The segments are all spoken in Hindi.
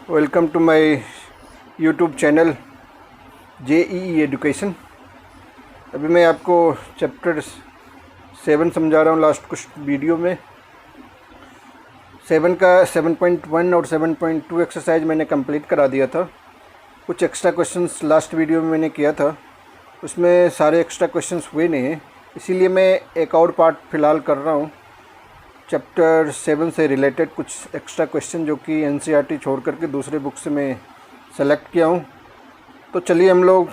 Welcome to my YouTube channel JEE education. अभी मैं आपको चैप्टर 7 समझा रहा हूँ। लास्ट कुछ वीडियो में 7 का 7.1 और 7.2 एक्सरसाइज मैंने कंप्लीट करा दिया था। कुछ एक्स्ट्रा क्वेश्चंस लास्ट वीडियो में मैंने किया था, उसमें सारे एक्स्ट्रा क्वेश्चंस हुए नहीं हैं, इसीलिए मैं एक और पार्ट फ़िलहाल कर रहा हूँ। चैप्टर 7 से रिलेटेड कुछ एक्स्ट्रा क्वेश्चन जो कि NCERT छोड़ करके दूसरे बुक से मैं सेलेक्ट किया हूँ। तो चलिए हम लोग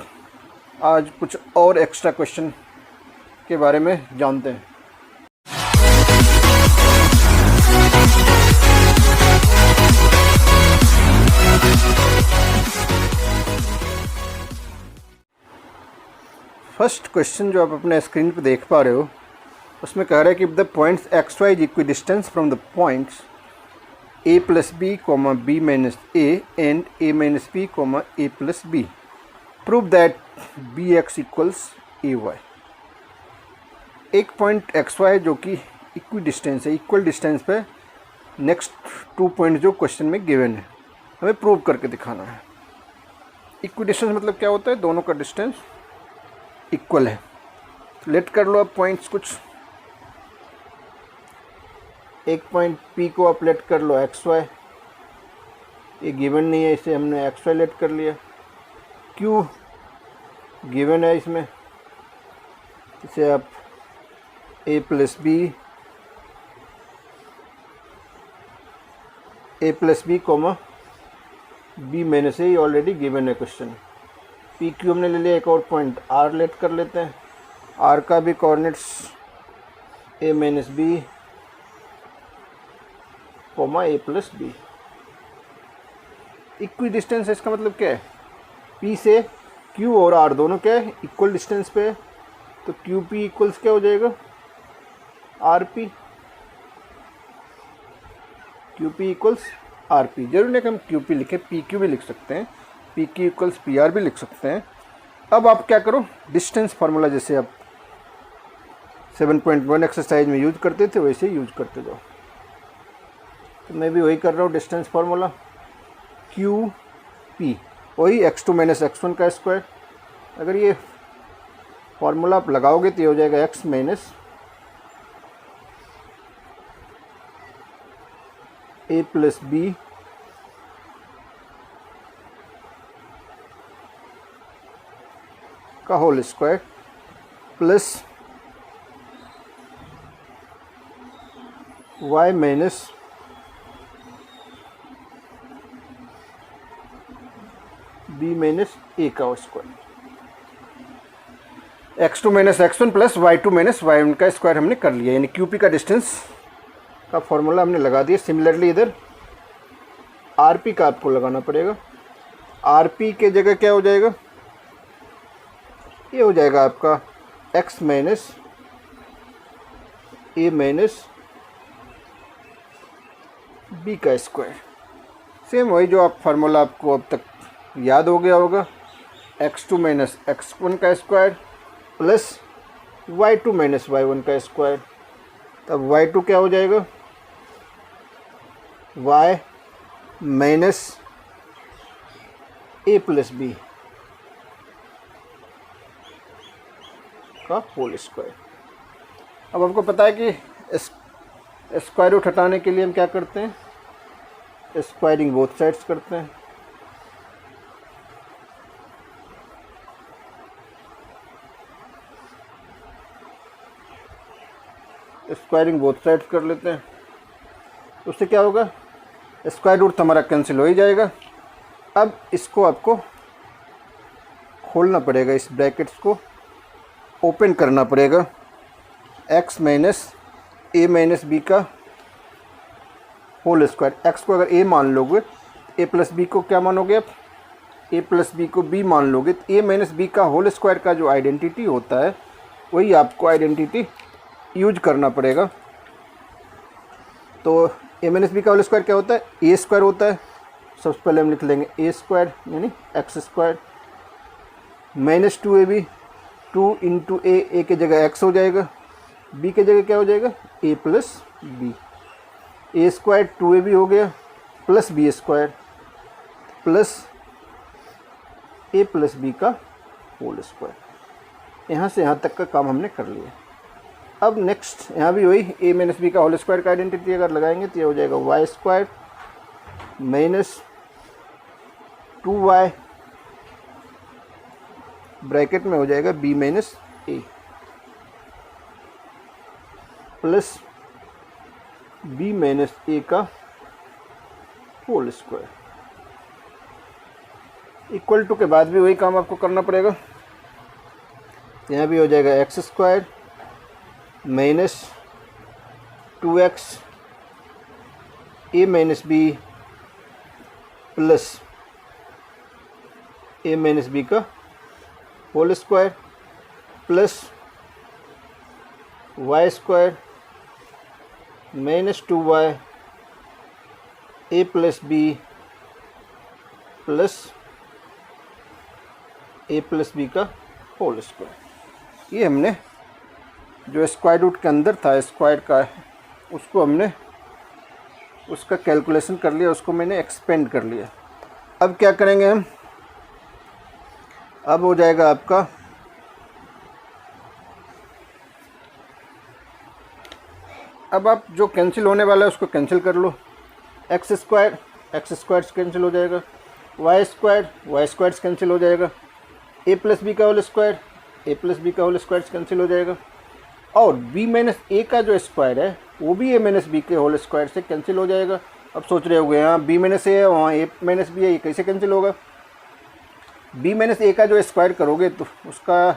आज कुछ और एक्स्ट्रा क्वेश्चन के बारे में जानते हैं। फर्स्ट क्वेश्चन जो आप अपने स्क्रीन पर देख पा रहे हो, उसमें कह रहा है कि the points X Y is equidistance from the points a plus B comma B minus A and a minus B comma A plus B. Prove that B X equals A Y. एक पॉइंट एक्स वाई जो कि इक्वी डिस्टेंस है, इक्वल डिस्टेंस पे नेक्स्ट 2 पॉइंट जो क्वेश्चन में गिवन है, हमें प्रूव करके दिखाना है। इक्वी डिस्टेंस मतलब क्या होता है? दोनों का डिस्टेंस इक्वल है। लेट कर लो अब पॉइंट्स कुछ। एक पॉइंट P को आप लेट कर लो एक्स वाई, ये गिवन नहीं है, इसे हमने एक्स वाई लेट कर लिया। Q गिवन है, इसमें इसे आप a plus B comma B minus A already given है क्वेश्चन। PQ हमने ले लिया। एक और पॉइंट R लेट कर लेते हैं। R का भी coordinates a minus B comma A plus B. Equidistance है, इसका मतलब क्या है? P से Q और R दोनों क्या है? इक्वल डिस्टेंस पे है, तो QP इक्वल्स क्या हो जाएगा? RP। QP equals RP। जरूर नहीं कि हम QP लिखें, PQ भी लिख सकते हैं, PQ इक्वल्स PR भी लिख सकते हैं। अब आप क्या करो, डिस्टेंस फार्मूला जैसे आप 7.1 एक्सरसाइज में यूज करते थे वैसे यूज करते जाओ। तो मैं भी वही कर रहा हूँ। डिस्टेंस फार्मूला QP वही x2 माइनस x1 का स्क्वायर। अगर ये फार्मूला आप लगाओगे तो ये हो जाएगा x minus a plus B का whole square plus y minus B minus A का square. x2 minus x1 plus y2 minus y1 का स्क्वायर हमने कर लिया, यानी QP का डिस्टेंस का फॉर्मूला हमने लगा दिया। सिमिलरली इधर RP का आपको लगाना पड़ेगा। RP के जगह क्या हो जाएगा? ये हो जाएगा आपका x माइनस ए माइनस बी का स्क्वायर। सेम वही जो आप फार्मूला आपको अब तक याद हो गया होगा। x2 माइनस x1 का square plus y2 minus y1 का स्क्वायर। तब y2 क्या हो जाएगा? y माइनस ए प्लस बी का होल स्क्वायर। अब आपको पता है कि स्क्वायर रूट हटाने के लिए हम क्या करते हैं? स्क्वायरिंग बोथ साइड्स करते हैं। स्क्वायरिंग बोथ साइड्स कर लेते हैं, उससे क्या होगा? स्क्वायर रूट हमारा कैंसिल हो ही जाएगा। अब इसको आपको खोलना पड़ेगा, इस ब्रैकेट्स को ओपन करना पड़ेगा। x माइनस ए माइनस बी का होल स्क्वायर। x को अगर a मान लोगे, a प्लस बी को क्या मानोगे आप? a प्लस बी को b मान लोगे, तो a माइनस बी का होल स्क्वायर का जो आइडेंटिटी होता है वही आपको आइडेंटिटी यूज करना पड़ेगा। तो a माइनस बी का होल स्क्वायर क्या होता है? a स्क्वायर होता है। सबसे पहले हम लिख लेंगे a स्क्वायर यानी x square minus 2ab, 2 into A के जगह x हो जाएगा, b के जगह क्या हो जाएगा? a plus B. A square 2ab हो गया plus B square plus A plus B का होल स्क्वायर। यहाँ से यहाँ तक का काम हमने कर लिया। अब नेक्स्ट यहाँ भी वही ए माइनस बी का होल स्क्वायर का आइडेंटिटी अगर लगाएंगे तो ये हो जाएगा Y square minus 2y bracket में हो जाएगा b minus A plus b minus A का होल स्क्वायर। इक्वल टू के बाद भी वही काम आपको करना पड़ेगा। यहाँ भी हो जाएगा X square minus 2x A minus B plus A minus B का whole square plus Y square minus 2y A plus B plus A plus B का होल स्क्वायर। ये हमने जो स्क्वायर रूट के अंदर था स्क्वायर का उसको हमने उसका कैलकुलेशन कर लिया, उसको मैंने एक्सपेंड कर लिया। अब क्या करेंगे हम, अब हो जाएगा आपका अब आप जो कैंसिल होने वाला है उसको कैंसिल कर लो। एक्स स्क्वायर से कैंसिल हो जाएगा, वाई स्क्वायर से कैंसिल हो जाएगा, ए प्लस बी का होल स्क्वायर से कैंसिल हो जाएगा, और b माइनस ए का जो स्क्वायर है वो भी a माइनस बी के होल स्क्वायर से कैंसिल हो जाएगा। अब सोच रहे होंगे यहाँ b माइनस ए है वहाँ a माइनस बी है, ये कैसे कैंसिल होगा। b माइनस ए का जो स्क्वायर करोगे तो उसका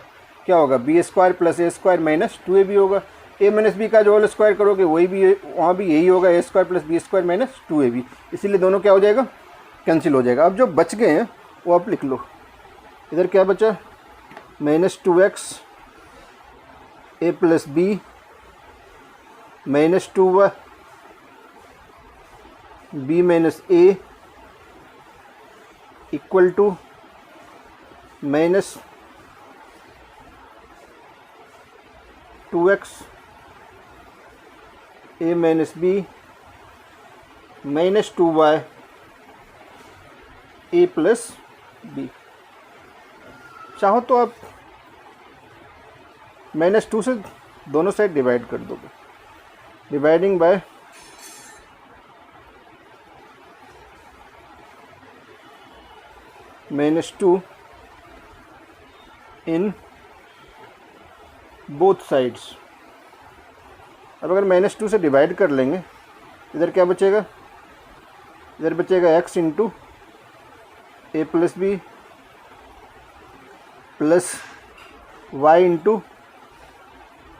क्या होगा, बी स्क्वायर प्लस ए स्क्वायर माइनस 2ab होगा। a माइनस बी का जो होल स्क्वायर करोगे वही भी वहाँ भी यही होगा, a square plus B square minus 2ab। इसीलिए दोनों क्या हो जाएगा, कैंसिल हो जाएगा। अब जो बच गए हैं वो आप लिख लो। इधर क्या बचा, minus 2x A plus B minus 2y B minus A equal to minus 2x A minus B minus 2y A plus B. चाहो तो आप -2 से दोनों साइड डिवाइड कर दोगे, dividing by -2 in both sides. अब अगर -2 से डिवाइड कर लेंगे, इधर क्या बचेगा, इधर बचेगा x into A plus B plus y into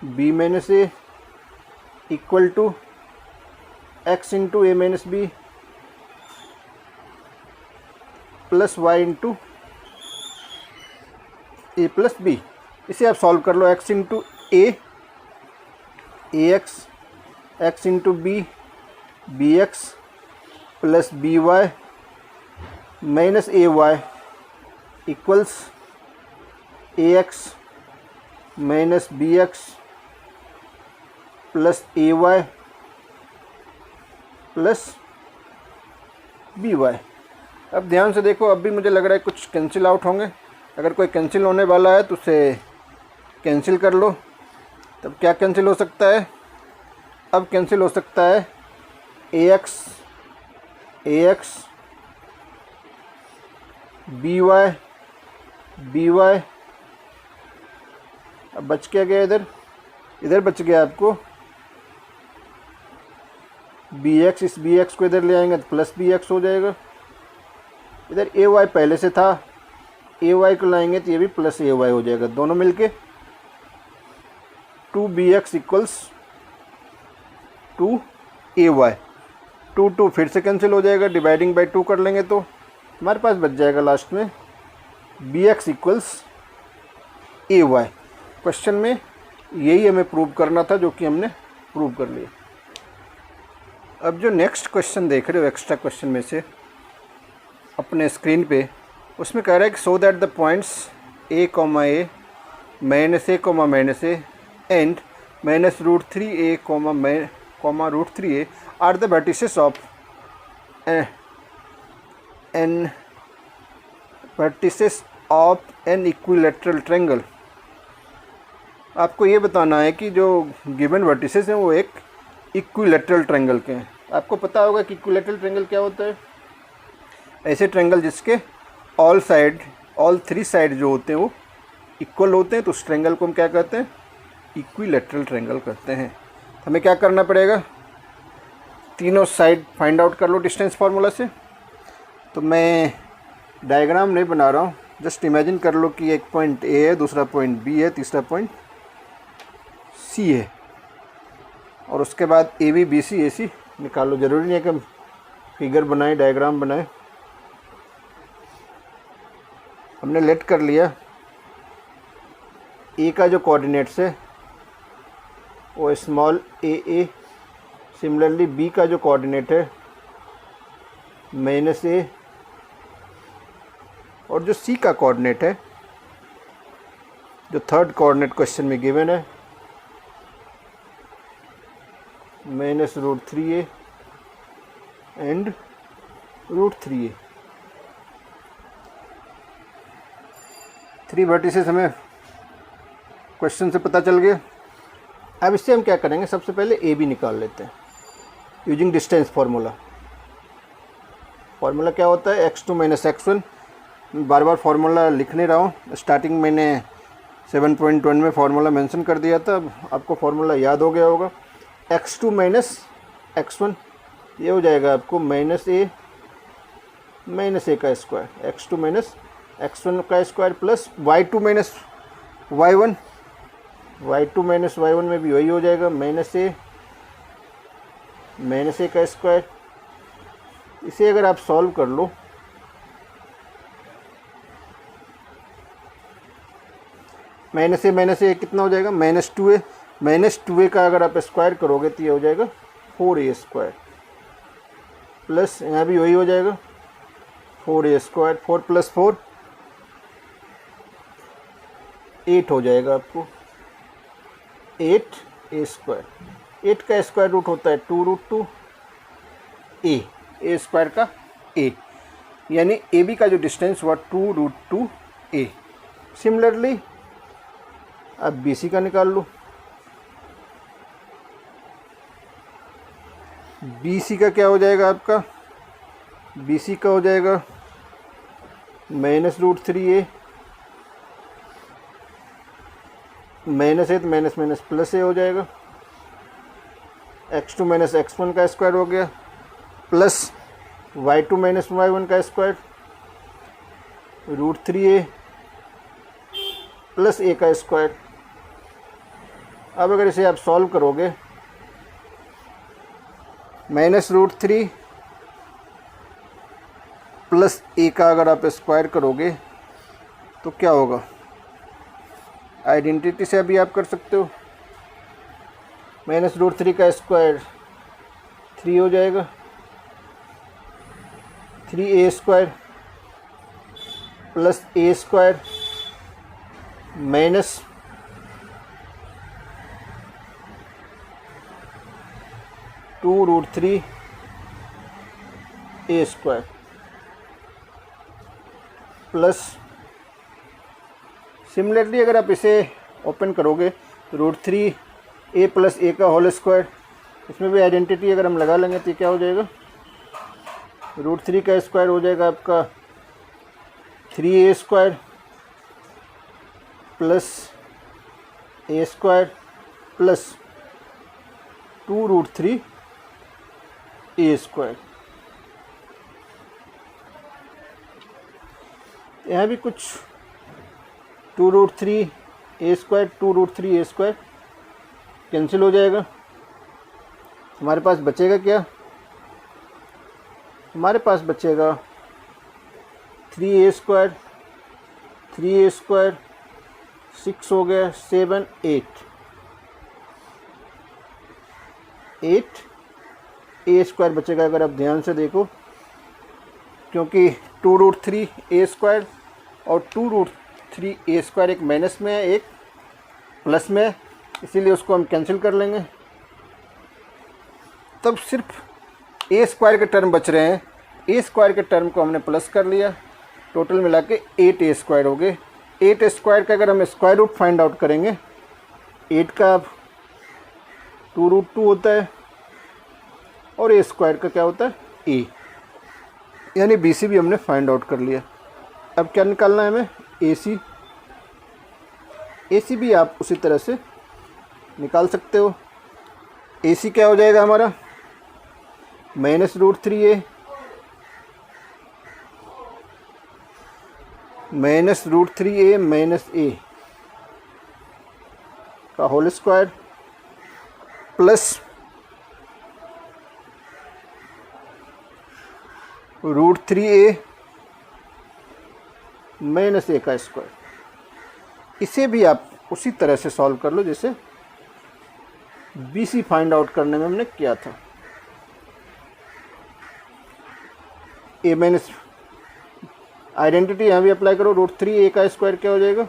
B minus A equal to X into A minus B plus Y into A plus B. इसे आप सॉल्व कर लो। X into A X, X into B B X plus B Y minus A Y equals A X minus B X plus A Y plus B Y. अब ध्यान से देखो, अब भी मुझे लग रहा है कुछ कैंसिल आउट होंगे। अगर कोई कैंसिल होने वाला है तो उसे कैंसिल कर लो। तब क्या कैंसिल हो सकता है, अब कैंसिल हो सकता है ए एक्स बी वाई। अब बच क्या गया, इधर बच गया आपको बी एक्स। इस बी एक्स को इधर ले आएंगे तो प्लस बी एक्स हो जाएगा। इधर ए वाई पहले से था, ए वाई को लाएंगे तो ये भी प्लस ए वाई हो जाएगा। दोनों मिलके 2bx इक्वल्स 2ay। 2 फिर से कैंसिल हो जाएगा, डिवाइडिंग बाई 2 कर लेंगे तो हमारे पास बच जाएगा लास्ट में bx इक्वल्स ay। क्वेश्चन में यही हमें प्रूव करना था, जो कि हमने प्रूव कर लिया। अब जो नेक्स्ट क्वेश्चन देख रहे हो एक्स्ट्रा क्वेश्चन में से अपने स्क्रीन पे, उसमें कह रहा है कि so that the points a, minus A and -√3a, √3a are the vertices of an vertices of an equilateral triangle. आपको ये बताना है कि जो गिवन वर्टिसेस हैं वो एक इक्विलेटरल ट्रायंगल के हैं। आपको पता होगा कि इक्विलेटरल ट्रायंगल क्या होता है। ऐसे ट्रायंगल जिसके ऑल थ्री साइड जो होते हैं वो इक्वल होते हैं, तो उस ट्रायंगल को हम क्या कहते हैं, इक्विलेटरल ट्रायंगल कहते हैं। हमें क्या करना पड़ेगा, तीनों साइड फाइंड आउट कर लो डिस्टेंस फार्मूला से। तो मैं डायग्राम नहीं बना रहा हूँ, जस्ट इमेजिन कर लो कि एक पॉइंट ए है, दूसरा पॉइंट बी है, तीसरा पॉइंट सी है, और उसके बाद ए बी बी सी ए सी निकाल लो। ज़रूरी नहीं है कि हम फिगर बनाएं, डायग्राम बनाएं। हमने लेट कर लिया ए का जो कोऑर्डिनेट्स है वो स्मॉल ए, सिमिलरली बी का जो कोऑर्डिनेट है -a, और जो सी का कोऑर्डिनेट है, जो थर्ड कोऑर्डिनेट क्वेश्चन में गिवन है, -√3a एंड √3a। 3 वर्टिसेस हमें क्वेश्चन से पता चल गया। अब इससे हम क्या करेंगे, सबसे पहले ए बी निकाल लेते हैं यूजिंग डिस्टेंस फार्मूला। फार्मूला क्या होता है, x2 - x1। बार बार फार्मूला लिख नहीं रहा हूँ, स्टार्टिंग मैंने 7.1 में फार्मूला मेंशन कर दिया था, अब आपको फार्मूला याद हो गया होगा। x2 - x1 ये हो जाएगा आपको -a का स्क्वायर, x2 - x1 का square plus y2 - y1, y2 - y1 में भी वही हो जाएगा, -a का स्क्वायर। इसे अगर आप सॉल्व कर लो, -a कितना हो जाएगा, -2a का अगर आप स्क्वायर करोगे तो ये हो जाएगा 4a स्क्वायर, प्लस यहाँ भी वही हो जाएगा 4a स्क्वायर, 4 + 4 8 हो जाएगा आपको, 8a स्क्वायर। 8 का स्क्वायर रूट होता है 2√2 a स्क्वायर का a, यानी ए बी का जो डिस्टेंस हुआ 2√2 a। सिमिलरली अब बी सी का निकाल लो। बी सी का क्या हो जाएगा आपका, बी सी का हो जाएगा -√3a, -a तो माइनस प्लस a हो जाएगा, x2 - x1 का स्क्वायर हो गया, प्लस y2 - y1 का स्क्वायर, √3a प्लस a का स्क्वायर। अब अगर इसे आप सॉल्व करोगे, -√3 प्लस a का अगर आप स्क्वायर करोगे तो क्या होगा, आइडेंटिटी से अभी आप कर सकते हो। -√3 का स्क्वायर 3 हो जाएगा, 3a square plus a square minus 2√3 a square plus, similarly अगर आप इसे ओपन करोगे तो √3a प्लस a का होल स्क्वायर, इसमें भी आइडेंटिटी अगर हम लगा लेंगे तो क्या हो जाएगा, √3 का स्क्वायर हो जाएगा आपका 3a square plus a square plus 2√3 a square. यहाँ भी कुछ 2√3 a square 2√3 a square cancel हो जाएगा। हमारे पास बचेगा क्या, हमारे पास बचेगा 3a स्क्वायर 3a स्क्वायर 6 हो गया, 7 8 a स्क्वायर बचेगा अगर आप ध्यान से देखो, क्योंकि 2√3 a स्क्वायर और 2√3 a स्क्वायर एक माइनस में है एक प्लस में है, इसीलिए उसको हम कैंसिल कर लेंगे। तब सिर्फ a स्क्वायर के टर्म बच रहे हैं, a स्क्वायर के टर्म को हमने प्लस कर लिया टोटल मिला के 8a² हो गए। 8a² का अगर हम स्क्वायर रूट फाइंड आउट करेंगे, 8 का 2√2 होता है और a² का क्या होता है a, यानी BC भी हमने फाइंड आउट कर लिया। अब क्या निकालना है हमें, AC। AC भी आप उसी तरह से निकाल सकते हो। AC क्या हो जाएगा हमारा, -√3a -√3a का whole square plus √3a -a का स्क्वायर। इसे भी आप उसी तरह से सॉल्व कर लो जैसे BC फाइंड आउट करने में हमने किया था। a माइनस आइडेंटिटी यहाँ भी अप्लाई करो, √3a का स्क्वायर क्या हो जाएगा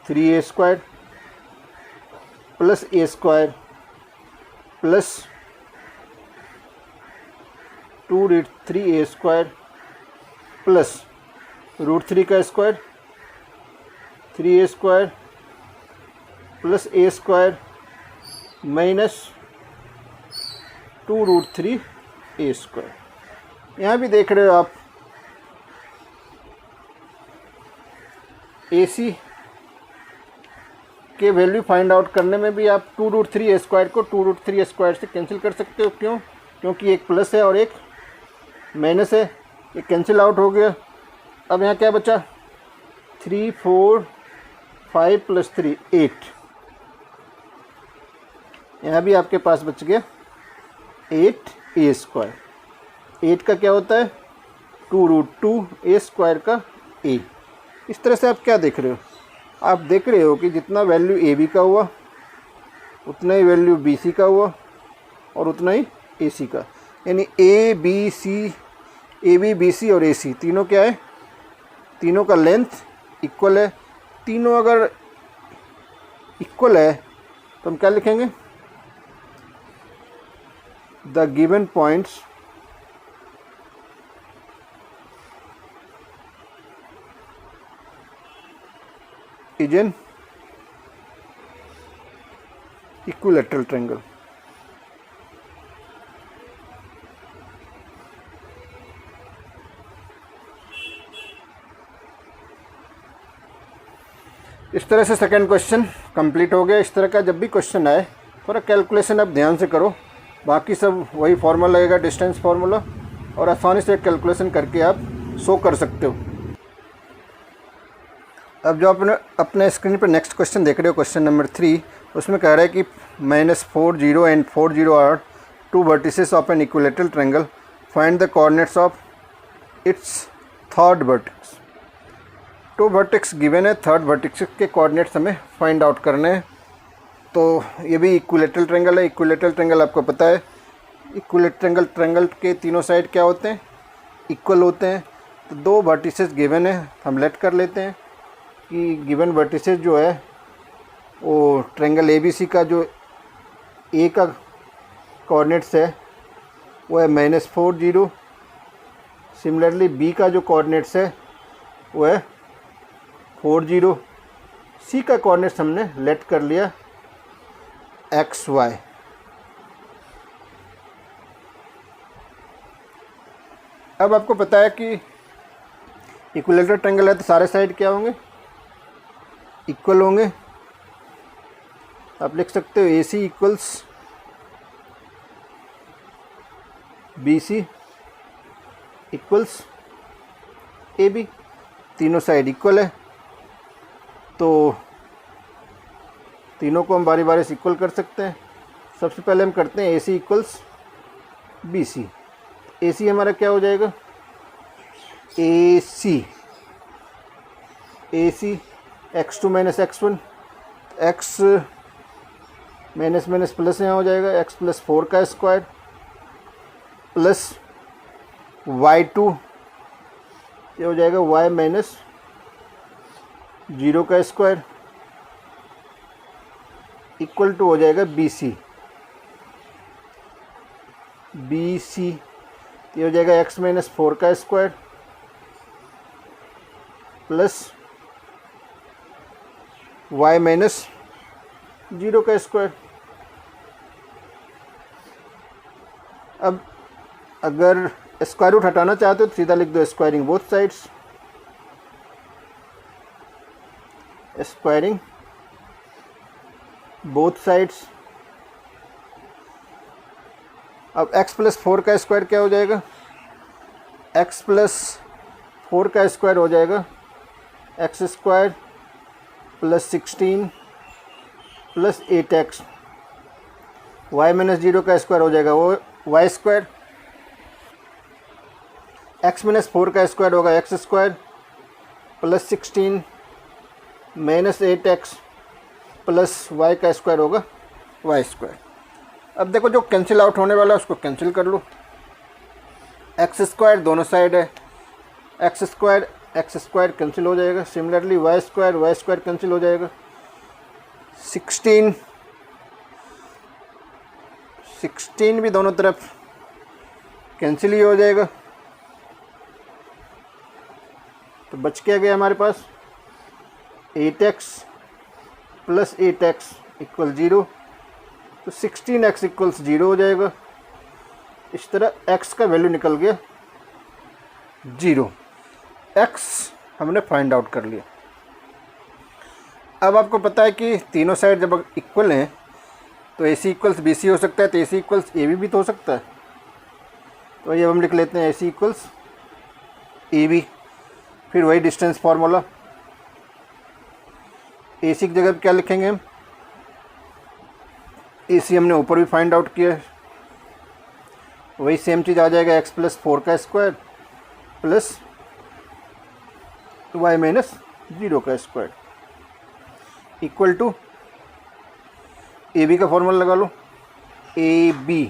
3a² plus a² plus 2√3a² plus √3 का square 3a² plus a² minus 2√3a²। यहाँ भी देख रहे हो आप AC के वैल्यू फाइंड आउट करने में भी आप 2√3a² को 2√3a² से कैंसिल कर सकते हो। क्यों, क्योंकि एक प्लस है और एक माइनस है, ये कैंसिल आउट हो गया। अब यहाँ क्या बचा 3 4 5 प्लस 3 8, यहाँ भी आपके पास बच गया 8a²। 8 का क्या होता है 2√2a² का a। इस तरह से आप क्या देख रहे हो, आप देख रहे हो कि जितना वैल्यू AB का हुआ उतना ही वैल्यू BC का हुआ और उतना ही AC का, यानी AB BC और AC तीनों क्या है, तीनों का लेंथ इक्वल है। तीनों अगर इक्वल है तो हम क्या लिखेंगे, the given points is an equilateral triangle. इस तरह से सेकंड क्वेश्चन कंप्लीट हो गया। इस तरह का जब भी क्वेश्चन आए थोड़ा कैलकुलेशन आप ध्यान से करो, बाकी सब वही फार्मूला लगेगा डिस्टेंस फार्मूला, और आसानी से कैलकुलेशन करके आप शो कर सकते हो। अब जो अपने स्क्रीन पर नेक्स्ट क्वेश्चन देख रहे हो, क्वेश्चन नंबर 3, उसमें कह रहा है कि -4 0 and 4 0 are 2 vertices of an equilateral triangle, find the coordinates of its third vertex. 2 vertex given है, थर्ड वर्टेक्स के कोऑर्डिनेट्स हमें फाइंड आउट करने हैं। तो ये भी इक्विलैटरल ट्रायंगल है। इक्विलैटरल ट्रायंगल आपको पता है, इक्विलैटरल ट्रायंगल के तीनों साइड क्या होते हैं, इक्वल होते हैं। तो 2 वर्टिसेस गिवन है, हम लेट कर लेते हैं कि गिवन वर्टिसेस जो है वो ट्रायंगल ABC का जो A का कोऑर्डिनेट्स है वो है -4 0। सिमिलरली B का जो कोऑर्डिनेट्स है वो है 4 0। C का कोऑर्डिनेट्स हमने लेट कर लिया XY। अब आपको पता है कि इक्विलैटरल ट्रायंगल है तो सारे साइड क्या होंगे, इक्वल होंगे। आप लिख सकते हो AC equals BC equals AB। तीनों साइड इक्वल है तो तीनों को हम बारी बारी से इक्वल कर सकते हैं। सबसे पहले हम करते हैं AC इक्वल्स BC। AC हमारा क्या हो जाएगा, AC x2 minus x1, x minus minus plus यहाँ हो जाएगा x प्लस 4 का स्क्वायर प्लस y2 ये हो जाएगा y माइनस 0 का स्क्वायर इक्वल टू हो जाएगा BC ये हो जाएगा x माइनस 4 का स्क्वायर प्लस y माइनस 0 का स्क्वायर। अब अगर स्क्वायर रूट हटाना चाहते हो तो सीधा लिख दो squaring both sides, squaring both sides. अब x प्लस 4 का स्क्वायर क्या हो जाएगा, x प्लस 4 का स्क्वायर हो जाएगा X square plus 16 plus 8x। y minus 0 का स्क्वायर हो जाएगा वो y स्क्वायर। x माइनस 4 का स्क्वायर होगा x square plus 16 minus 8x plus y का स्क्वायर होगा y स्क्वायर। अब देखो जो कैंसिल आउट होने वाला है उसको कैंसिल कर लो। एक्स स्क्वायर दोनों साइड है, एक्स स्क्वायर कैंसिल हो जाएगा। सिमिलरली वाई स्क्वायर कैंसिल हो जाएगा। 16 भी दोनों तरफ कैंसिल ही हो जाएगा। तो बच क्या गया हमारे पास 8x प्लस 8x इक्वल 0। तो 16x इक्वल्स 0 हो जाएगा। इस तरह x का वैल्यू निकल गया 0। x हमने फाइंड आउट कर लिया। अब आपको पता है कि तीनों साइड जब इक्वल हैं तो AC इक्वल्स BC हो सकता है, तो AC इक्वल्स AB भी तो हो सकता है। तो ये हम लिख लेते हैं AC इक्वल्स AB। फिर वही डिस्टेंस फार्मूला, AC की जगह क्या लिखेंगे हम, AC हमने ऊपर भी फाइंड आउट किया है, वही सेम चीज़ आ जाएगा x प्लस 4 का स्क्वायर प्लस y माइनस 0 का स्क्वायर इक्वल टू AB का फॉर्मूला लगा लो। AB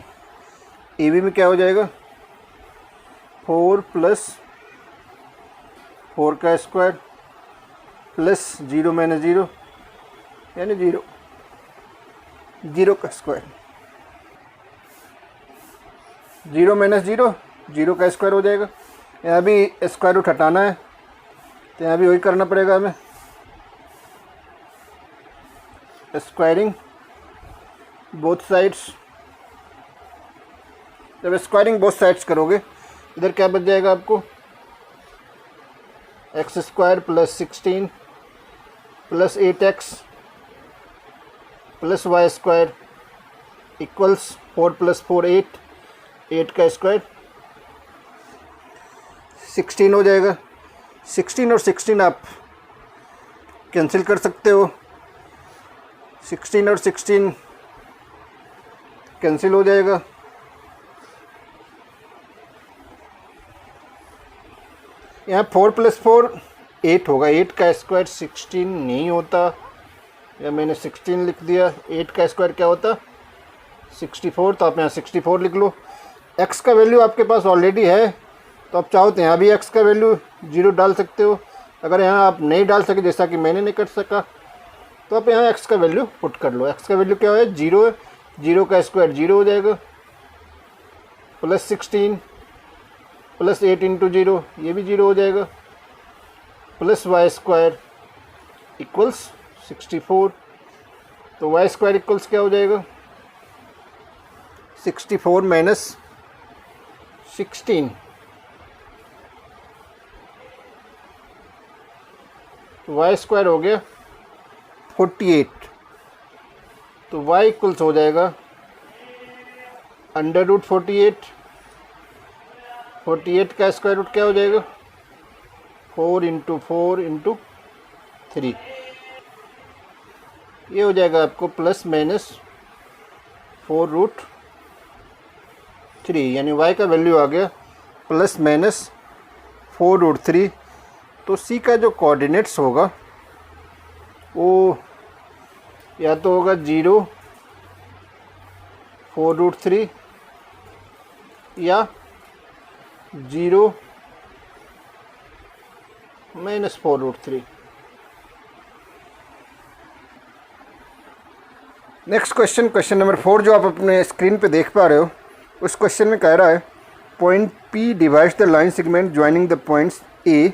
में क्या हो जाएगा 4 प्लस 4 का स्क्वायर प्लस 0 माइनस 0 यानी 0 का स्क्वायर। 0 माइनस 0 का स्क्वायर हो जाएगा। यहाँ भी स्क्वायर रूट हटाना है तो यहाँ भी वही करना पड़ेगा हमें, स्क्वायरिंग बोथ साइड्स। जब स्क्वायरिंग बोथ साइड्स करोगे इधर क्या बच जाएगा आपको X square plus 16 plus 8x plus Y square equals 4 plus 4 8 का स्क्वायर 16 हो जाएगा। 16 और 16 आप कैंसिल कर सकते हो, 16 और 16 कैंसिल हो जाएगा। यहाँ 4 प्लस 4 8 होगा, 8 का स्क्वायर 16 नहीं होता, या मैंने 16 लिख दिया। 8 का स्क्वायर क्या होता 64, तो आप यहाँ 64 लिख लो। x का वैल्यू आपके पास ऑलरेडी है तो आप चाहो तो यहाँ भी x का वैल्यू 0 डाल सकते हो। अगर यहाँ आप नहीं डाल सके जैसा कि मैंने नहीं कर सका तो आप यहाँ x का वैल्यू पुट कर लो। x का वैल्यू क्या है 0 है, 0 का स्क्वायर 0 हो जाएगा प्लस 16 प्लस 8 इंटू 0 ये भी 0 हो जाएगा प्लस वाई स्क्वायर इक्वल्स 64। तो वाई स्क्वायर इक्वल्स क्या हो जाएगा 64 माइनस 16। तो वाई स्क्वायर हो गया 48। तो वाई इक्वल्स हो जाएगा अंडर रूट 48। 48 का स्क्वायर रूट क्या हो जाएगा 4 इंटू 4 इंटू 3, ये हो जाएगा आपको प्लस माइनस 4 रूट 3, यानी y का वैल्यू आ गया प्लस माइनस 4 रूट 3। तो c का जो कोऑर्डिनेट्स होगा वो या तो होगा 0 4 रूट 3 या 0 minus 4 root 3। Next question number 4 जो आप अपने स्क्रीन पे देख पा रहे हो, उस क्वेश्चन में कह रहा है point P divides the line segment joining the points A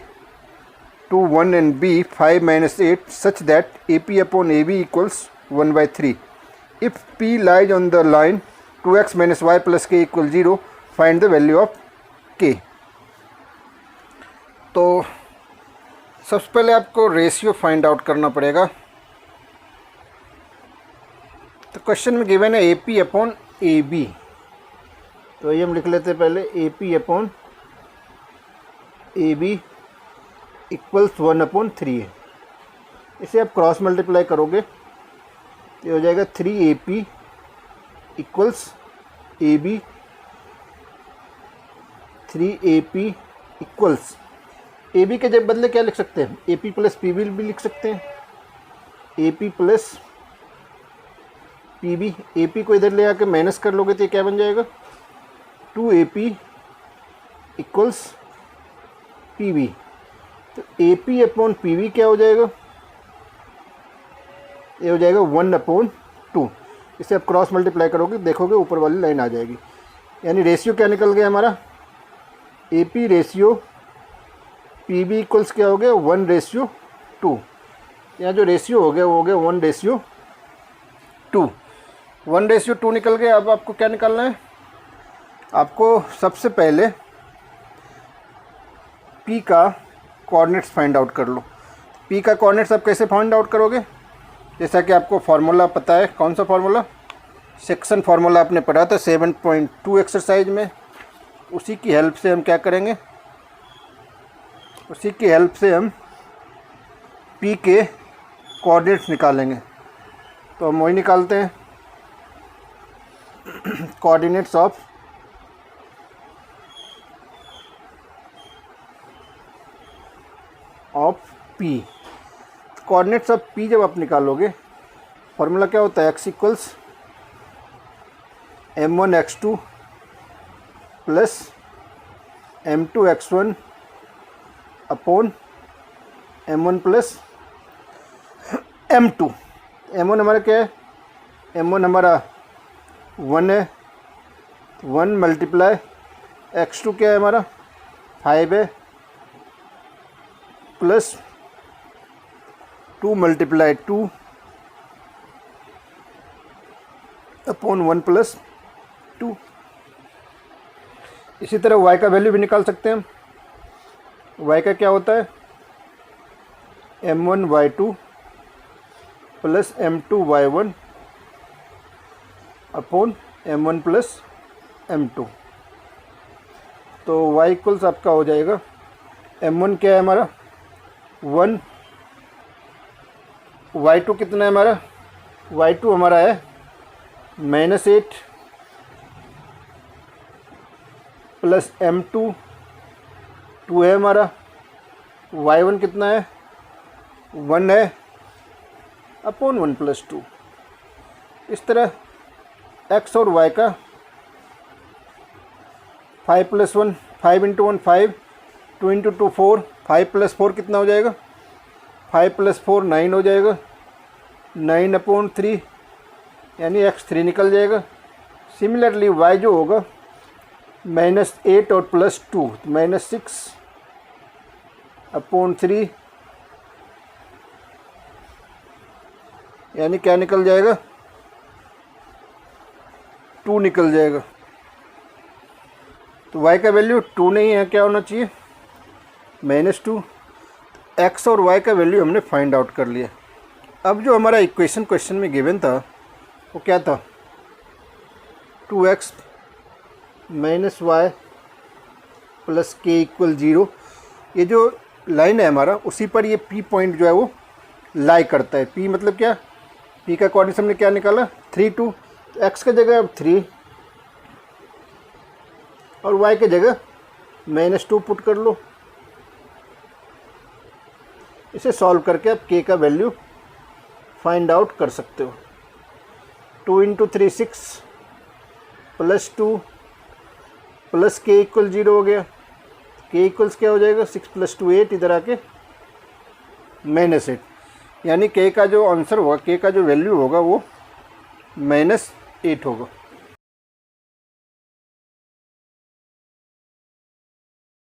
to 1 and b 5 minus 8 such that AP upon AB equals 1/3. If P lies on the line 2x minus y plus k equals 0, find the value of k. तो सबसे पहले आपको रेशियो फाइंड आउट करना पड़ेगा। तो क्वेश्चन में गिवन है AP अपॉन AB, तो ये हम लिख लेते हैं पहले AP अपॉन AB इक्वल्स 1/3 है। इसे आप क्रॉस मल्टीप्लाई करोगे तो ये हो जाएगा 3AP equals AB, 3AP equals AB के जब बदले क्या लिख सकते हैं, AP प्लस PB भी लिख सकते हैं, AP प्लस PB। AP को इधर ले आके माइनस कर लोगे तो ये क्या बन जाएगा, 2AP इक्वल्स PB। तो AP अपॉन PB क्या हो जाएगा, ये हो जाएगा 1/2। इसे आप क्रॉस मल्टीप्लाई करोगे देखोगे ऊपर वाली लाइन आ जाएगी। यानी रेशियो क्या निकल गया हमारा, AP रेशियो PB इक्वल्स क्या हो गया, 1/2। यहाँ जो रेशियो हो गया वो हो गया 1/2। 1/2 निकल गया। अब आपको क्या निकालना है, आपको सबसे पहले P का कोऑर्डिनेट्स फाइंड आउट कर लो। P का कोऑर्डिनेट्स आप कैसे फाइंड आउट करोगे, जैसा कि आपको फार्मूला पता है। कौन सा फार्मूला, सेक्शन फार्मूला आपने पढ़ा था 7.2 एक्सरसाइज में। उसी की हेल्प से हम क्या करेंगे, उसी की हेल्प से हम P के कोऑर्डिनेट्स निकालेंगे। तो हम वही निकालते हैं, coordinates of P। Coordinates of P जब आप निकालोगे, फॉर्मूला क्या होता है, x equals m1 x2 plus m2 x1 upon m1 plus m2। m1 हमारा क्या है, m1 हमारा 1 है, 1 मल्टीप्लाई x2 क्या है हमारा 5 है, प्लस 2 मल्टीप्लाई 2 अपॉन 1 प्लस 2। इसी तरह y का वैल्यू भी निकाल सकते हैं हम। y का क्या होता है, m1 y2 plus m2 y1 upon m1 plus m2। तो y इक्वल्स आपका हो जाएगा, m1 क्या है हमारा 1, y2 कितना है हमारा, y2 हमारा है -8 प्लस m2 2 है हमारा, y1 कितना है 1 है अपॉन 1 प्लस 2। इस तरह x और y का 5 प्लस 1 5 इंटू 1 5, 2 इंटू 2 4, 5 प्लस 4 कितना हो जाएगा, 5 प्लस 4 9 हो जाएगा, 9/3 यानी x3 निकल जाएगा। सिमिलरली y जो होगा -8 और प्लस 2 -6/3 यानी क्या निकल जाएगा, 2 निकल जाएगा। तो y का वैल्यू 2 नहीं है, क्या होना चाहिए -2। x और y का वैल्यू हमने फाइंड आउट कर लिया। अब जो हमारा इक्वेशन क्वेश्चन में गिवन था वो क्या था, 2x माइनस वाई प्लस के इक्वल 0। ये जो लाइन है हमारा उसी पर ये P पॉइंट जो है वो लाई करता है। P मतलब क्या, P का कोऑर्डिनेट हमने क्या निकाला 3 2, तो x की जगह अब 3 और y की जगह -2 पुट कर लो। इसे सॉल्व करके आप k का वैल्यू फाइंड आउट कर सकते हो। 2 इंटू 3 6 प्लस 2 प्लस के इक्वल 0 हो गया। के इक्वल्स क्या हो जाएगा 6 प्लस 2 8, इधर आके -8, यानी के का जो आंसर होगा, के का जो वैल्यू होगा वो -8 होगा।